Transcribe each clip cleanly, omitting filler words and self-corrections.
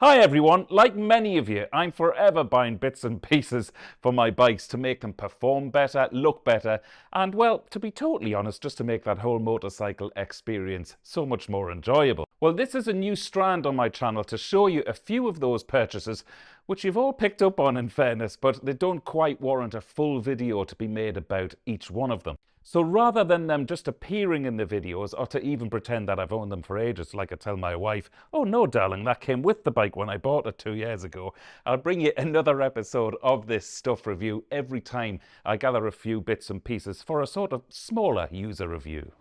Hi everyone, like many of you, I'm forever buying bits and pieces for my bikes to make them perform better, look better, and well, to be totally honest, just to make that whole motorcycle experience so much more enjoyable. Well, this is a new strand on my channel to show you a few of those purchases, which you've all picked up on in fairness, but they don't quite warrant a full video to be made about each one of them. So rather than them just appearing in the videos or to even pretend that I've owned them for ages, like I tell my wife, oh no darling, that came with the bike when I bought it 2 years ago, I'll bring you another episode of this stuff review every time I gather a few bits and pieces for a sort of smaller user review.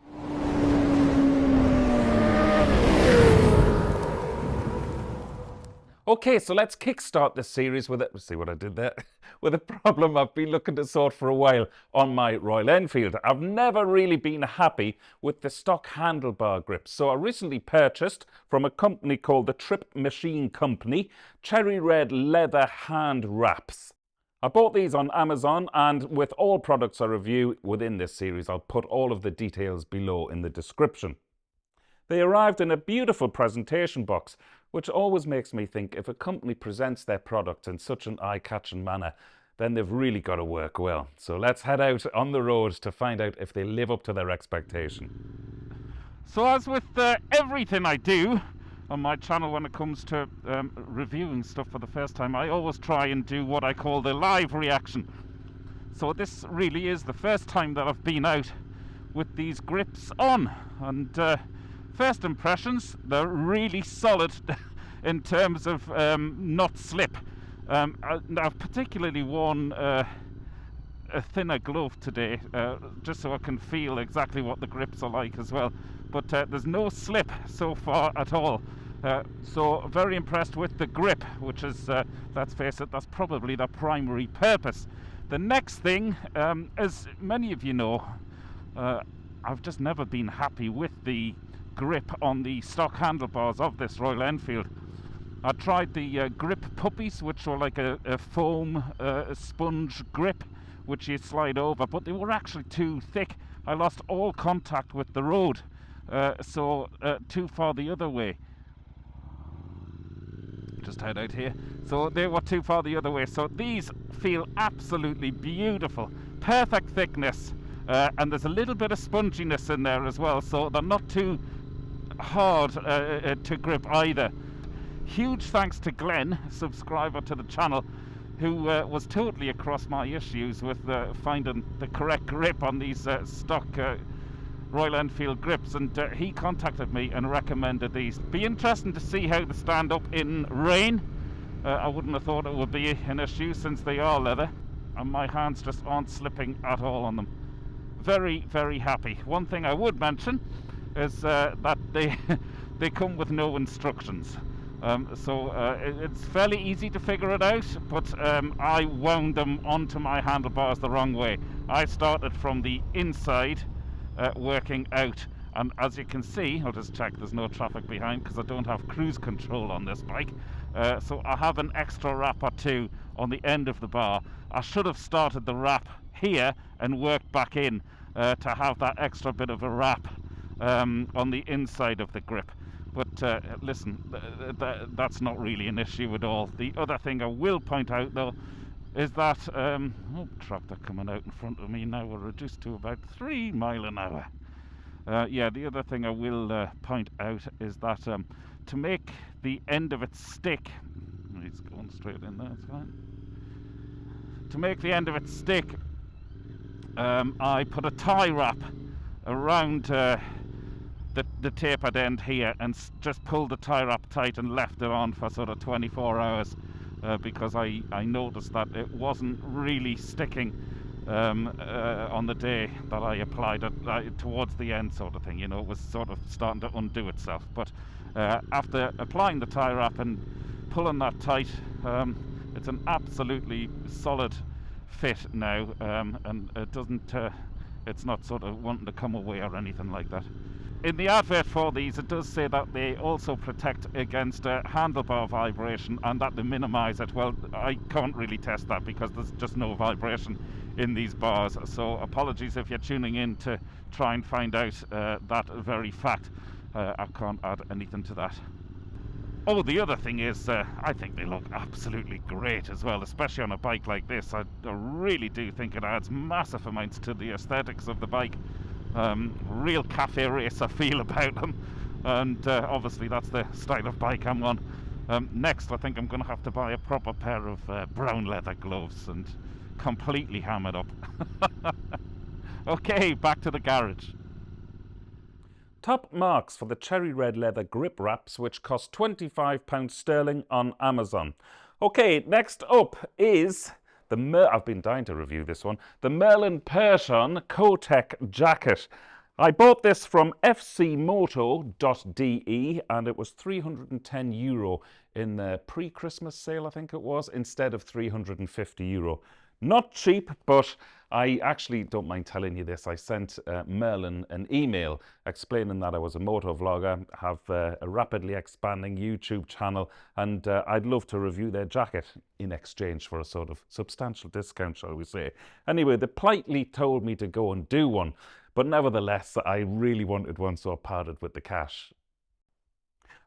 Okay, so let's kickstart this series with see what I did there? With a problem I've been looking to sort for a while on my Royal Enfield. I've never really been happy with the stock handlebar grips. So I recently purchased from a company called the Trip Machine Company, cherry red leather hand wraps. I bought these on Amazon, and with all products I review within this series, I'll put all of the details below in the description. They arrived in a beautiful presentation box, which always makes me think if a company presents their product in such an eye-catching manner, then they've really got to work well. So let's head out on the road to find out if they live up to their expectation. So as with everything I do on my channel when it comes to reviewing stuff for the first time, I always try and do what I call the live reaction. So this really is the first time that I've been out with these grips on, and first impressions, they're really solid in terms of not slip. I've particularly worn a thinner glove today, just so I can feel exactly what the grips are like as well. But there's no slip so far at all. So very impressed with the grip, which is, let's face it, that's probably their primary purpose. The next thing, as many of you know, I've just never been happy with the grip on the stock handlebars of this Royal Enfield. I tried the grip puppies, which were like a foam sponge grip which you slide over, but they were actually too thick. I lost all contact with the road, so too far the other way. Just head out here. So they were too far the other way. So these feel absolutely beautiful, perfect thickness, and there's a little bit of sponginess in there as well, so they're not too hard to grip either. Huge thanks to Glenn, subscriber to the channel, who was totally across my issues with finding the correct grip on these stock Royal Enfield grips, and he contacted me and recommended these. Be interesting to see how they stand up in rain. I wouldn't have thought it would be an issue since they are leather, and my hands just aren't slipping at all on them. Very, very happy. One thing I would mention is that they come with no instructions, so it's fairly easy to figure it out, but I wound them onto my handlebars the wrong way. I started from the inside working out, and as you can see, I'll just check there's no traffic behind because I don't have cruise control on this bike, so I have an extra wrap or two on the end of the bar. I should have started the wrap here and worked back in to have that extra bit of a wrap on the inside of the grip, but listen, that's not really an issue at all. The other thing I will point out though is that oh, tractor coming out in front of me now, we're reduced to about 3 miles an hour. Yeah, the other thing I will point out is that to make the end of it stick, he's going straight in there, it's fine. To make the end of it stick, I put a tie wrap around the tapered end here and just pulled the tie wrap tight and left it on for sort of 24 hours because I noticed that it wasn't really sticking on the day that I applied it towards the end, sort of thing, you know. It was sort of starting to undo itself, but after applying the tie wrap and pulling that tight, it's an absolutely solid fit now, and it doesn't it's not sort of wanting to come away or anything like that. In the advert for these, it does say that they also protect against handlebar vibration and that they minimize it. Well, I can't really test that because there's just no vibration in these bars, so apologies if you're tuning in to try and find out that very fact. I can't add anything to that. Oh, the other thing is, I think they look absolutely great as well, especially on a bike like this. I really do think it adds massive amounts to the aesthetics of the bike. Real cafe racer feel about them, and obviously that's the style of bike I'm on. Next, I think I'm going to have to buy a proper pair of brown leather gloves and completely ham it up. Okay, back to the garage. Top marks for the cherry red leather grip wraps, which cost £25 sterling on Amazon. Okay, next up is I've been dying to review this one, the Merlin Perton Cotec jacket. I bought this from XLmoto.ie and it was €310 in the pre-Christmas sale, I think it was, instead of €350. Not cheap, but I actually don't mind telling you this. I sent Merlin an email explaining that I was a moto vlogger, have a rapidly expanding YouTube channel, and I'd love to review their jacket in exchange for a sort of substantial discount, shall we say. Anyway, they politely told me to go and do one, but nevertheless, I really wanted one, so I parted with the cash.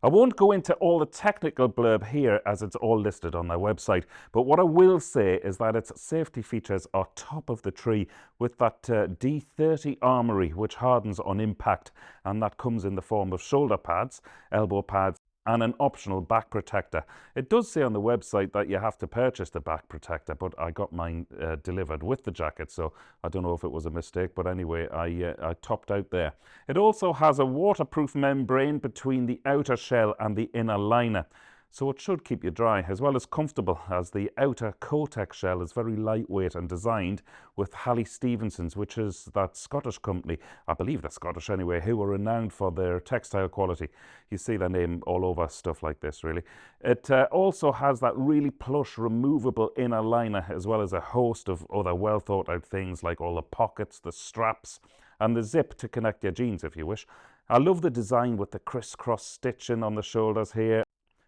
I won't go into all the technical blurb here as it's all listed on their website, but what I will say is that its safety features are top of the tree with that D30 armory which hardens on impact, and that comes in the form of shoulder pads, elbow pads and an optional back protector. It does say on the website that you have to purchase the back protector, but I got mine delivered with the jacket, so I don't know if it was a mistake, but anyway, I topped out there. It also has a waterproof membrane between the outer shell and the inner liner, so it should keep you dry, as well as comfortable, as the outer Cotec shell is very lightweight and designed with Halley Stevenson's, which is that Scottish company, I believe they're Scottish anyway, who are renowned for their textile quality. You see their name all over stuff like this, really. It also has that really plush, removable inner liner, as well as a host of other well thought out things like all the pockets, the straps, and the zip to connect your jeans if you wish. I love the design with the crisscross stitching on the shoulders here.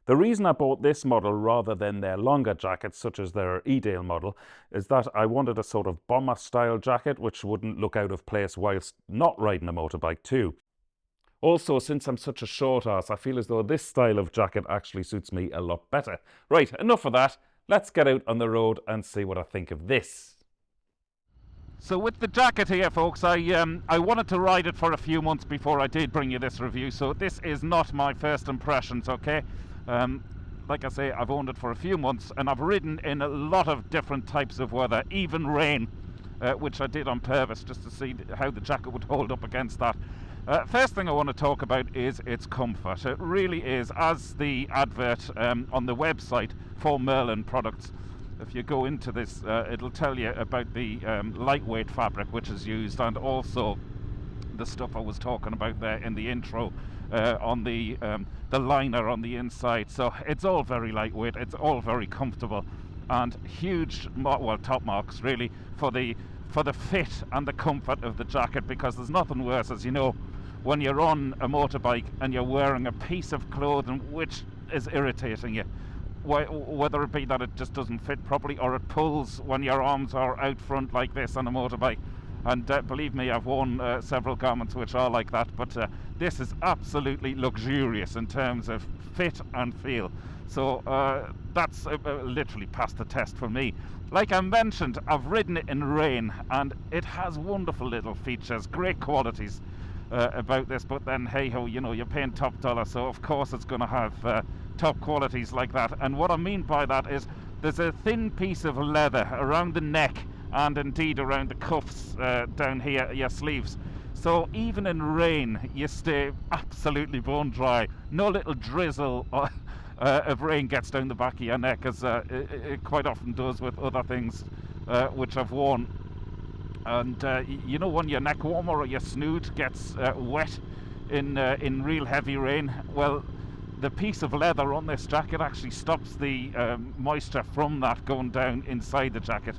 The reason I bought this model rather than their longer jackets, such as their E-Dale model, is that I wanted a sort of bomber-style jacket which wouldn't look out of place whilst not riding a motorbike too. Also, since I'm such a short ass, I feel as though this style of jacket actually suits me a lot better. Right, enough of that. Let's get out on the road and see what I think of this. So with the jacket here, folks, I wanted to ride it for a few months before I did bring you this review, so this is not my first impressions, okay? Like I say, I've owned it for a few months and I've ridden in a lot of different types of weather, even rain, which I did on purpose just to see how the jacket would hold up against that. First thing I want to talk about is its comfort. It really is, as the advert on the website for Merlin products, if you go into this, it'll tell you about the lightweight fabric which is used, and also the stuff I was talking about there in the intro on the liner on the inside. So it's all very lightweight, it's all very comfortable, and huge, well, top marks really for the fit and the comfort of the jacket, because there's nothing worse, as you know, when you're on a motorbike and you're wearing a piece of clothing which is irritating you, whether it be that it just doesn't fit properly or it pulls when your arms are out front like this on a motorbike. And believe me, I've worn several garments which are like that, but this is absolutely luxurious in terms of fit and feel. So that's literally passed the test for me. Like I mentioned, I've ridden it in rain and it has wonderful little features, great qualities about this, but then hey ho, you know, you're paying top dollar, so of course it's going to have top qualities like that. And what I mean by that is there's a thin piece of leather around the neck and indeed around the cuffs down here, your sleeves. So even in rain, you stay absolutely bone dry. No little drizzle of rain gets down the back of your neck, as it quite often does with other things which I've worn. And you know, when your neck warmer or your snoot gets wet in real heavy rain, well, the piece of leather on this jacket actually stops the moisture from that going down inside the jacket.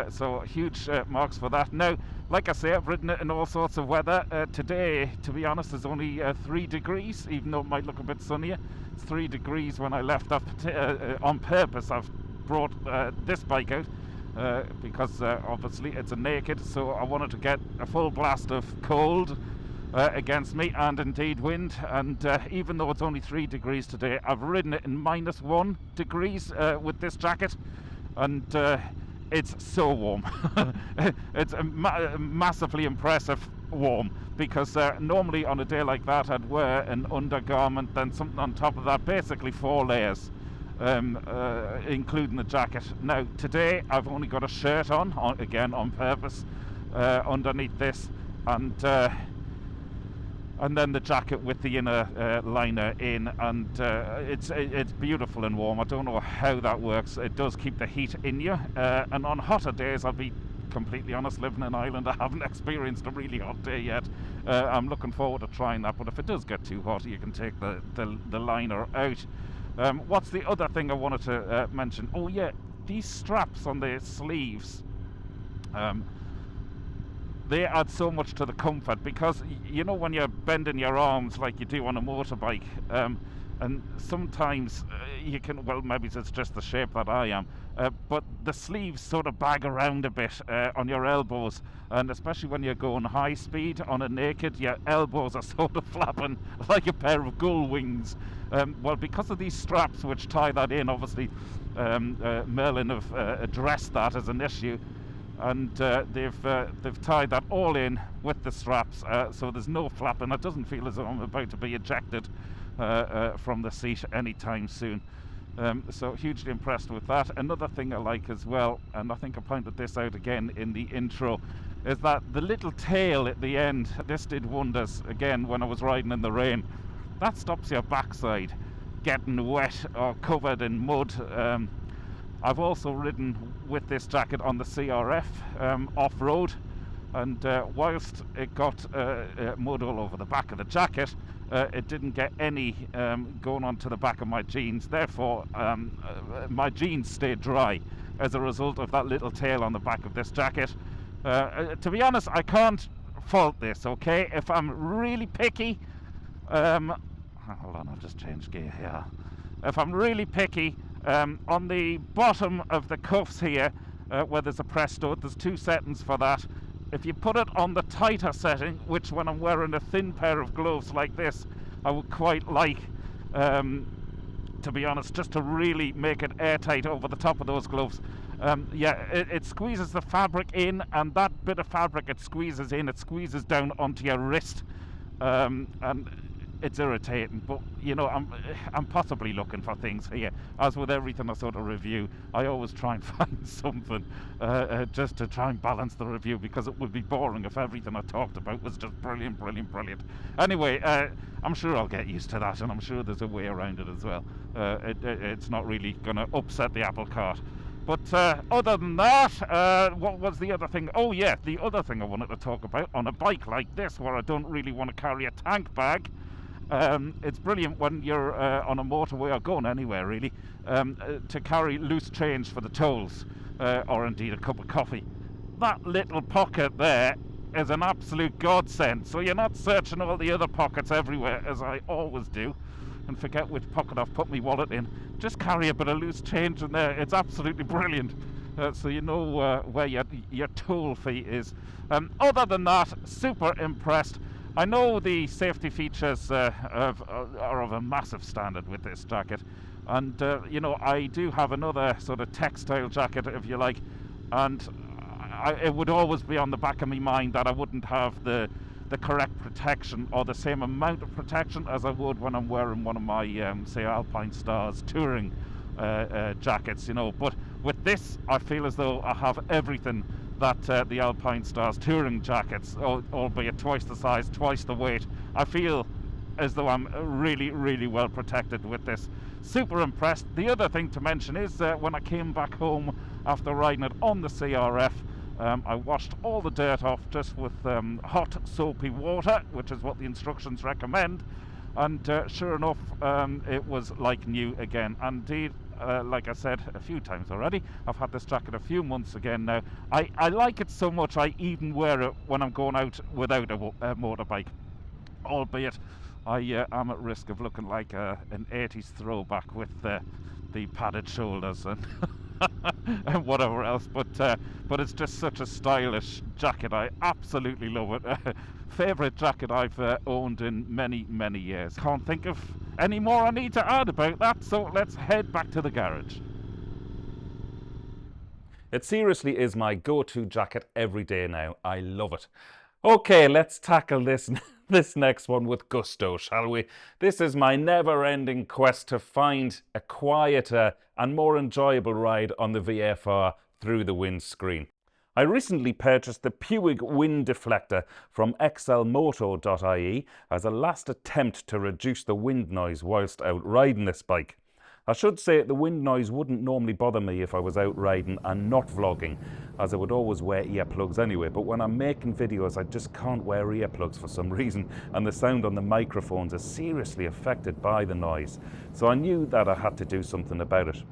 So huge marks for that. Now, like I say, I've ridden it in all sorts of weather. Today, to be honest, is only 3 degrees, even though it might look a bit sunnier. It's 3 degrees when I left up on purpose. I've brought this bike out because obviously it's a naked, so I wanted to get a full blast of cold against me, and indeed wind. And even though it's only 3 degrees today, I've ridden it in -1 degrees with this jacket, and it's so warm. It's massively impressive warm, because normally on a day like that I'd wear an undergarment, then something on top of that, basically 4 layers, including the jacket. Now today I've only got a shirt on again on purpose, underneath this, and then the jacket with the inner liner in, and it's beautiful and warm. I don't know how that works. It does keep the heat in you, and on hotter days, I'll be completely honest, living in Ireland, I haven't experienced a really hot day yet. I'm looking forward to trying that, but if it does get too hot, you can take the liner out. What's the other thing I wanted to mention? Oh yeah, these straps on the sleeves, they add so much to the comfort, because you know when you're bending your arms like you do on a motorbike, and sometimes you can, well, maybe it's just the shape that I am, but the sleeves sort of bag around a bit on your elbows, and especially when you're going high speed on a naked, your elbows are sort of flapping like a pair of gull wings. Well, because of these straps which tie that in, obviously Merlin have addressed that as an issue, and they've tied that all in with the straps, so there's no flapping. It doesn't feel as though I'm about to be ejected from the seat anytime soon. So hugely impressed with that. Another thing I like as well, and I think I pointed this out again in the intro, is that the little tail at the end, this did wonders again when I was riding in the rain. That stops your backside getting wet or covered in mud. I've also ridden with this jacket on the CRF off-road, and whilst it got mud all over the back of the jacket, it didn't get any going onto the back of my jeans. Therefore, my jeans stayed dry as a result of that little tail on the back of this jacket. To be honest, I can't fault this, okay? If I'm really picky, hold on, I'll just change gear here. If I'm really picky, on the bottom of the cuffs here, where there's a press stud, there's 2 settings for that. If you put it on the tighter setting, which when I'm wearing a thin pair of gloves like this, I would quite like, to be honest, just to really make it airtight over the top of those gloves. Yeah, it squeezes the fabric in, and that bit of fabric it squeezes in, it squeezes down onto your wrist, and it's irritating. But you know, I'm possibly looking for things here. As with everything I sort of review, I always try and find something just to try and balance the review, because it would be boring if everything I talked about was just brilliant. Anyway, I'm sure I'll get used to that, and I'm sure there's a way around it as well. It's not really going to upset the apple cart. But other than that, what was the other thing? Oh yeah, the other thing I wanted to talk about on a bike like this, where I don't really want to carry a tank bag. It's brilliant when you're on a motorway or going anywhere really, to carry loose change for the tolls, or indeed a cup of coffee. That little pocket there is an absolute godsend, so you're not searching all the other pockets everywhere as I always do and forget which pocket I've put my wallet in. Just carry a bit of loose change in there. It's absolutely brilliant, so you know where your toll fee is. Other than that, super impressed. I know the safety features are of a massive standard with this jacket, and you know, I do have another sort of textile jacket, if you like, and it would always be on the back of my mind that I wouldn't have the correct protection or the same amount of protection as I would when I'm wearing one of my say Alpine Stars touring jackets, you know. But with this, I feel as though I have everything that the Alpine Stars touring jackets, albeit twice the size, twice the weight. I feel as though I'm really well protected with this. Super impressed. The other thing to mention is when I came back home after riding it on the CRF, I washed all the dirt off just with hot soapy water, which is what the instructions recommend, and sure enough, it was like new again. Indeed, like I said a few times already, I've had this jacket a few months again now. I like it so much I even wear it when I'm going out without a motorbike, albeit I am at risk of looking like an 80s throwback with the padded shoulders and and whatever else, but it's just such a stylish jacket. I absolutely love it. favourite jacket I've owned in many, many years. Can't think of any more I need to add about that, so let's head back to the garage. It seriously is my go-to jacket every day now. I love it. Okay, let's tackle this next one with gusto, shall we? This is my never-ending quest to find a quieter and more enjoyable ride on the VFR through the windscreen. I recently purchased the Puig Wind deflector from XLmoto.ie as a last attempt to reduce the wind noise whilst out riding this bike. I should say the wind noise wouldn't normally bother me if I was out riding and not vlogging, as I would always wear earplugs anyway, but when I'm making videos I just can't wear earplugs for some reason, and the sound on the microphones is seriously affected by the noise, so I knew that I had to do something about it.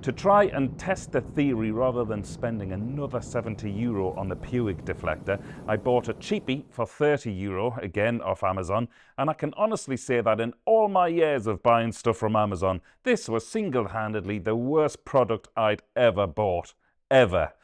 To try and test the theory rather than spending another €70 on the Puig deflector, I bought a cheapie for €30, again off Amazon, and I can honestly say that in all my years of buying stuff from Amazon, this was single-handedly the worst product I'd ever bought. Ever.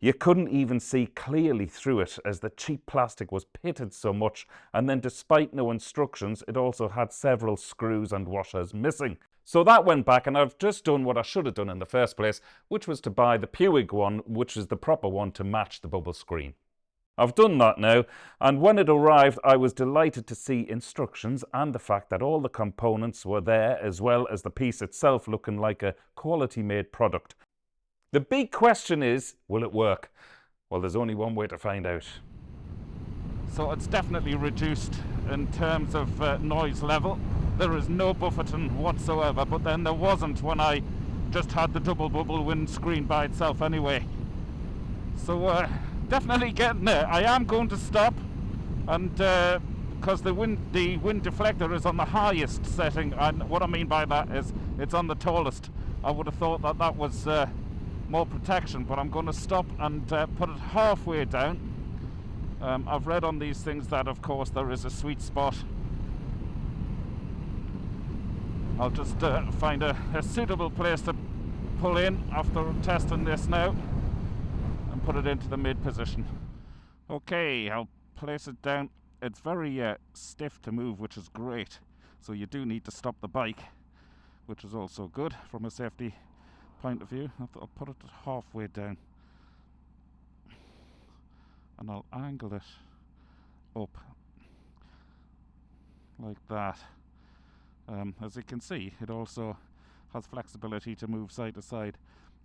You couldn't even see clearly through it as the cheap plastic was pitted so much, and then despite no instructions, it also had several screws and washers missing. So that went back, and I've just done what I should have done in the first place, which was to buy the Puig one, which is the proper one to match the bubble screen. I've done that now, and when it arrived I was delighted to see instructions and the fact that all the components were there, as well as the piece itself looking like a quality made product. The big question is, will it work? Well, there's only one way to find out. So it's definitely reduced in terms of noise level. There is no buffeting whatsoever, but then there wasn't when I just had the double bubble windscreen by itself anyway. So definitely getting there. I am going to stop, and because the wind deflector is on the highest setting, and what I mean by that is it's on the tallest. I would have thought that that was more protection, but I'm going to stop and put it halfway down. I've read on these things that of course there is a sweet spot. I'll just find a suitable place to pull in after testing this now and put it into the mid position. Okay, I'll place it down. It's very stiff to move, which is great, so you do need to stop the bike, which is also good from a safety point of view. I'll put it halfway down and I'll angle it up like that. As you can see, it also has flexibility to move side to side.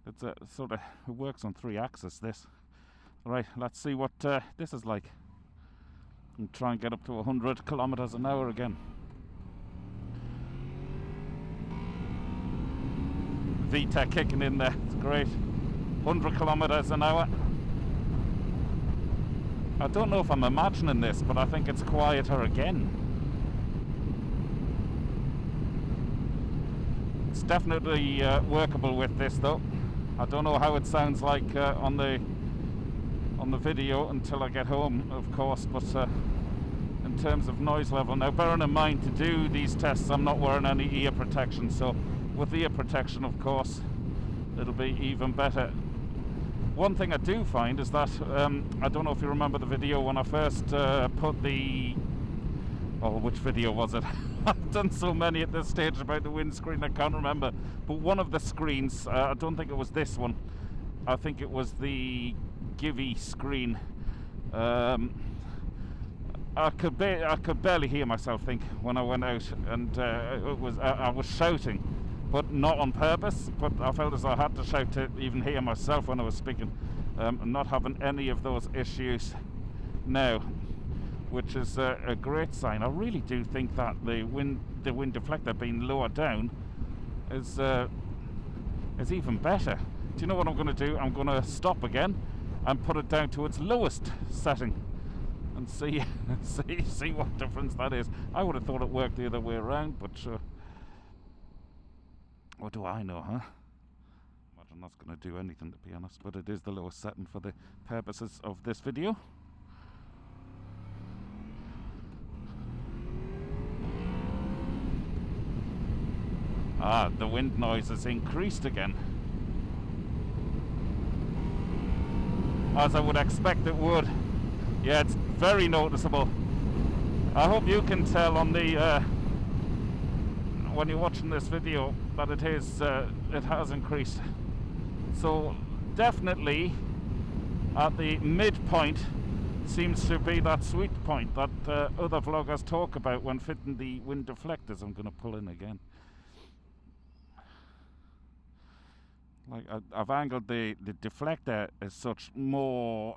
It's it works on 3 axes, this. Right, let's see what this is like. And try and get up to 100 kilometers an hour again. VTEC kicking in there, it's great. 100 kilometers an hour. I don't know if I'm imagining this, but I think it's quieter again. It's definitely workable with this though. I don't know how it sounds like on the video until I get home, of course, but in terms of noise level, now bearing in mind to do these tests I'm not wearing any ear protection, so with ear protection of course it'll be even better. One thing I do find is that I don't know if you remember the video when I first put the which video was it? I've done so many at this stage about the windscreen I can't remember, but one of the screens, I don't think it was this one, I think it was the Givey screen. I could barely hear myself think when I went out, and I was shouting, but not on purpose, but I felt as I had to shout to even hear myself when I was speaking. I'm not having any of those issues now, which is a great sign. I really do think that the wind deflector being lower down is even better. Do you know what I'm going to do? I'm going to stop again and put it down to its lowest setting and see what difference that is. I would have thought it worked the other way around, but what do I know, huh? Imagine that's going to do anything, to be honest, but it is the lowest setting for the purposes of this video. The wind noise has increased again, as I would expect it would. Yeah, it's very noticeable. I hope you can tell on the when you're watching this video that it has increased. So definitely at the midpoint seems to be that sweet point that other vloggers talk about when fitting the wind deflectors. I'm going to pull in again. Like I've angled the deflector as such more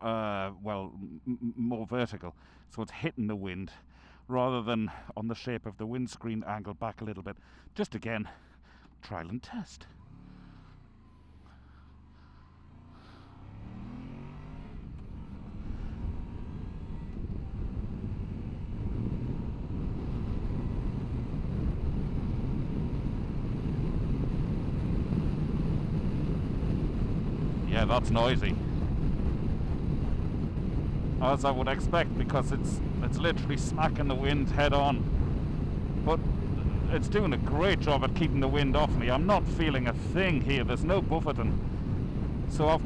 more vertical, so it's hitting the wind rather than on the shape of the windscreen angled back a little bit. Just again, trial and test. Yeah, that's noisy, as I would expect, because it's literally smacking the wind head on. But it's doing a great job at keeping the wind off me. I'm not feeling a thing here. There's no buffeting. So I've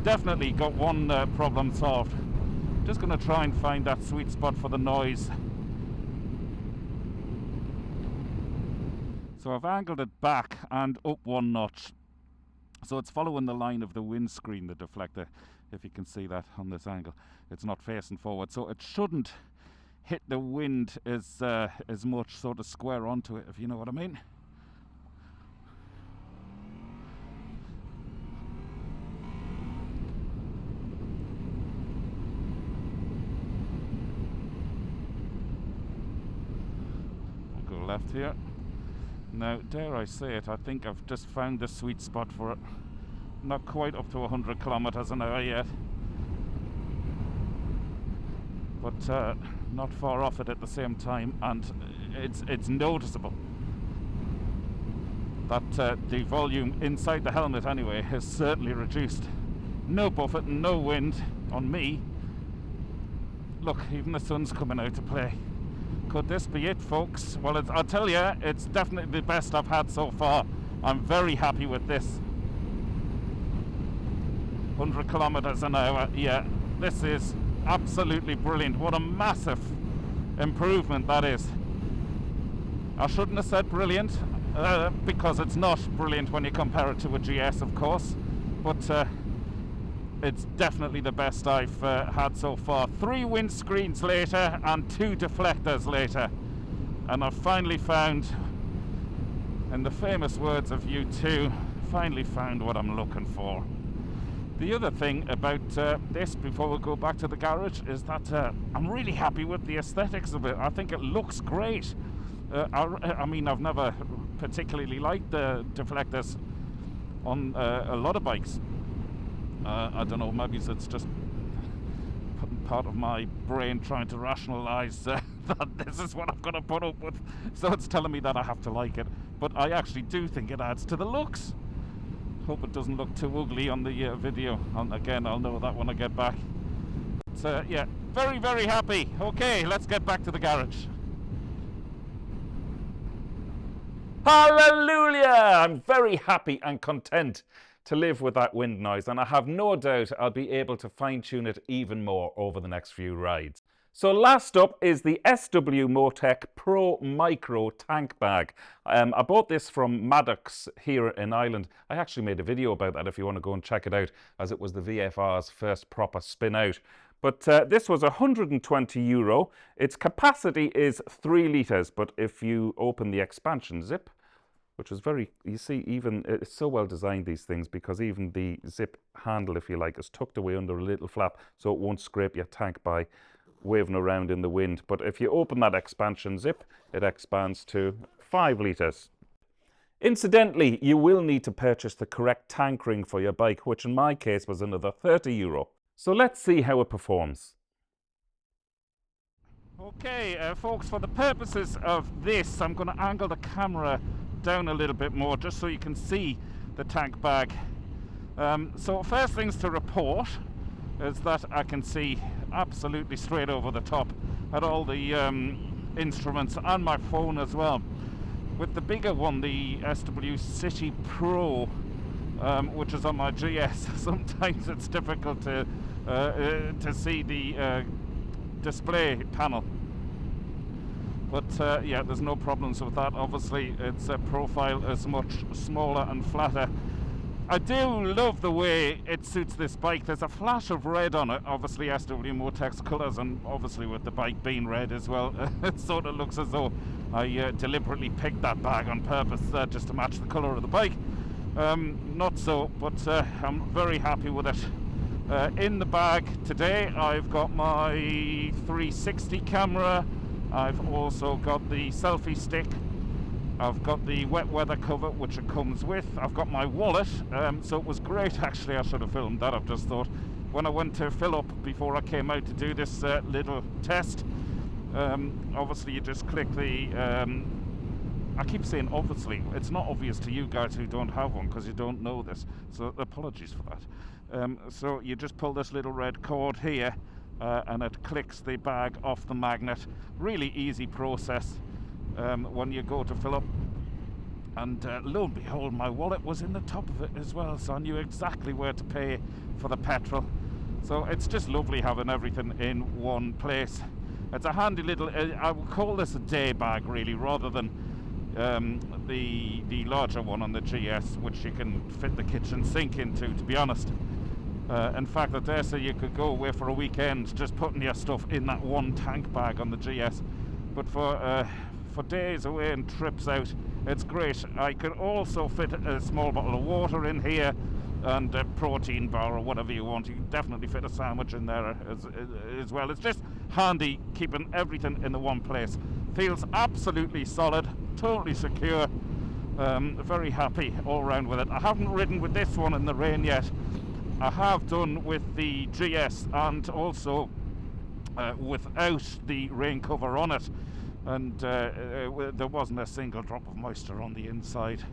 definitely got one problem solved. Just going to try and find that sweet spot for the noise. So I've angled it back and up one notch. So it's following the line of the windscreen, the deflector, if you can see that on this angle. It's not facing forward, so it shouldn't hit the wind as much, sort of square onto it, if you know what I mean. We'll go left here. Now, dare I say it, I think I've just found the sweet spot for it. Not quite up to 100 kilometers an hour yet, but not far off it at the same time, and it's noticeable that the volume inside the helmet anyway has certainly reduced. No buffet, no wind on me. Look, even the sun's coming out to play. Could this be it, folks? Well, I'll tell you, it's definitely the best I've had so far. I'm very happy with this. 100 kilometers an hour, yeah, this is absolutely brilliant. What a massive improvement that is. I shouldn't have said brilliant, because it's not brilliant when you compare it to a GS, of course, but it's definitely the best I've had so far. 3 windscreens later and 2 deflectors later, and I've finally found, in the famous words of U2, finally found what I'm looking for. The other thing about this, before we go back to the garage, is that I'm really happy with the aesthetics of it. I think it looks great. I mean, I've never particularly liked the deflectors on a lot of bikes. I don't know, maybe it's just part of my brain trying to rationalize that this is what I'm going to put up with, so it's telling me that I have to like it. But I actually do think it adds to the looks. Hope it doesn't look too ugly on the video, and again, I'll know that when I get back. So yeah, very, very happy. Okay, let's get back to the garage. Hallelujah! I'm very happy and content to live with that wind noise, and I have no doubt I'll be able to fine-tune it even more over the next few rides. So last up is the SW-Motech Pro Micro tank bag. I bought this from Mavic2 here in Ireland. I actually made a video about that if you want to go and check it out, as it was the VFR's first proper spin out. But this was €120. Its capacity is 3 litres, but if you open the expansion zip, which is very, you see, even, it's so well designed, these things, because even the zip handle, if you like, is tucked away under a little flap, so it won't scrape your tank by waving around in the wind. But if you open that expansion zip, it expands to 5 litres. Incidentally, you will need to purchase the correct tank ring for your bike, which in my case was another €30. So let's see how it performs. Okay, folks, for the purposes of this, I'm going to angle the camera down a little bit more just so you can see the tank bag. So first things to report is that I can see absolutely straight over the top at all the instruments and my phone as well. With the bigger one, the SW-Siii Pro, which is on my GS, sometimes it's difficult to see the display panel. But yeah, there's no problems with that. Obviously, its profile is much smaller and flatter. I do love the way it suits this bike. There's a flash of red on it, obviously SW-Motech's colours, and obviously with the bike being red as well, it sort of looks as though I deliberately picked that bag on purpose just to match the colour of the bike. Not so, but I'm very happy with it. In the bag today, I've got my 360 camera. I've also got the selfie stick. I've got the wet weather cover, which it comes with. I've got my wallet, so it was great. Actually, I should have filmed that. I've just thought, when I went to fill up before I came out to do this little test, obviously you just click the, I keep saying obviously, it's not obvious to you guys who don't have one because you don't know this, so apologies for that. So you just pull this little red cord here, and it clicks the bag off the magnet. Really easy process. When you go to fill up, and lo and behold, my wallet was in the top of it as well, so I knew exactly where to pay for the petrol. So it's just lovely having everything in one place. It's a handy little, I would call this a day bag really, rather than the larger one on the GS, which you can fit the kitchen sink into, to be honest. In fact, I dare say you could go away for a weekend just putting your stuff in that one tank bag on the GS. But for days away and trips out, it's great. I could also fit a small bottle of water in here and a protein bar or whatever you want. You can definitely fit a sandwich in there as well. It's just handy keeping everything in the one place. Feels absolutely solid, totally secure. Very happy all around with it. I haven't ridden with this one in the rain yet. I have done with the GS and also without the rain cover on it. And there wasn't a single drop of moisture on the inside.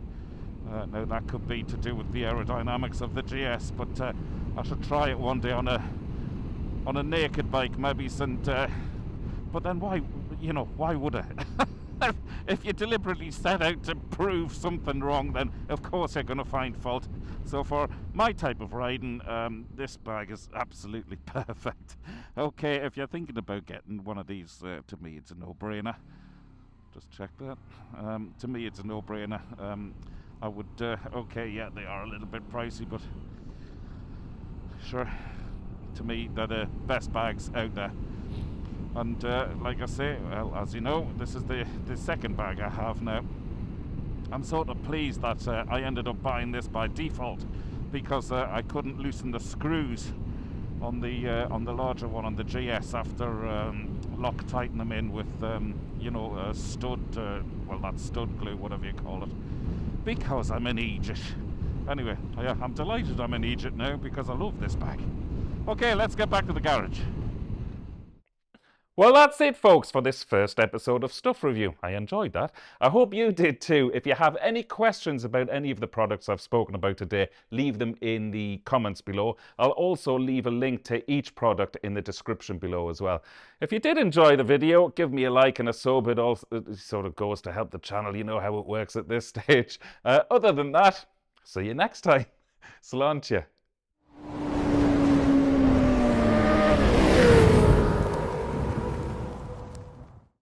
Now that could be to do with the aerodynamics of the GS, but I should try it one day on a naked bike maybe. And but then why would I? If you deliberately set out to prove something wrong, then of course you're going to find fault. So for my type of riding, this bag is absolutely perfect. Okay, if you're thinking about getting one of these, to me it's a no-brainer. Just check that. To me it's a no-brainer. I would, okay, yeah, they are a little bit pricey, but sure, to me they're the best bags out there. And like I say, well, as you know, this is the second bag I have now. I'm sort of pleased that I ended up buying this by default, because I couldn't loosen the screws on the larger one on the GS after Loctiting them in with stud, well, that's stud glue, whatever you call it, because I'm in Egypt. Anyway, yeah, I'm delighted I'm in Egypt now because I love this bag. Okay, let's get back to the garage. Well, that's it, folks, for this first episode of Stuff Review. I enjoyed that. I hope you did too. If you have any questions about any of the products I've spoken about today, leave them in the comments below. I'll also leave a link to each product in the description below as well. If you did enjoy the video, give me a like and a sub. It also sort of goes to help the channel. You know how it works at this stage. Other than that, see you next time. Slán.